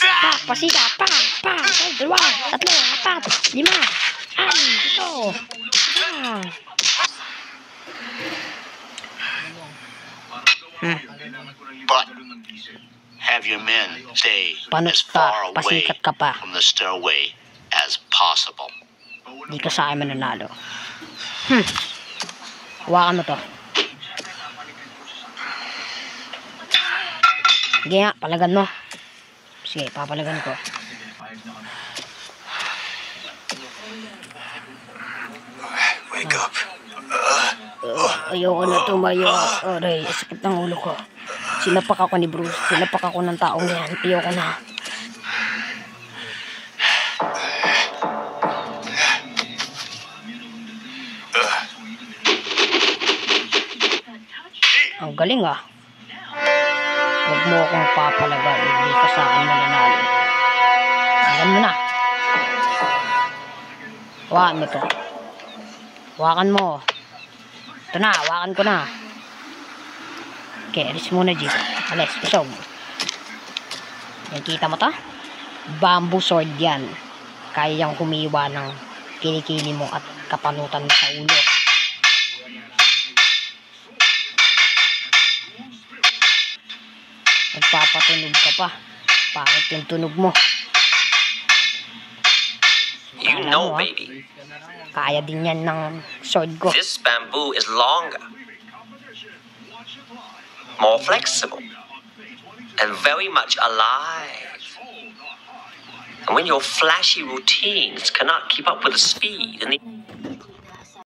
Pak, pasika, pak, pak, dalawa, tatlo, apat, lima, ito. But have your men stay Paano as far away pasikat ka pa? from the stairway as possible. Di ka sa akin mananalo. Hawakan mo to. Sige nga, palagan mo. Sige, papalagan ko. Wake up. Ayoko na tumayo. Aray, sakit ng ulo ko. Sinapak ako ni Bruce. Sinapak ako ng taong yan. Ayoko na. Ang galing ah. Huwag mo akong papalagan. Hindi ka sa akin mananalo. Hawakan mo na. Hawakan mo to. Hawakan mo. Ito na, hawakan ko na. Okay, alis muna, G. Alis, isog. Nakikita mo to? Bamboo sword yan. Kaya yung kumiwa ng kilikili mo at kapanutan mo sa ulo. Nagpapatunog ka pa. Bakit yung tunog mo? You know, baby, Kaya din yan ng sword ko. this bamboo is longer, more flexible, and very much alive. And when your flashy routines cannot keep up with the speed and the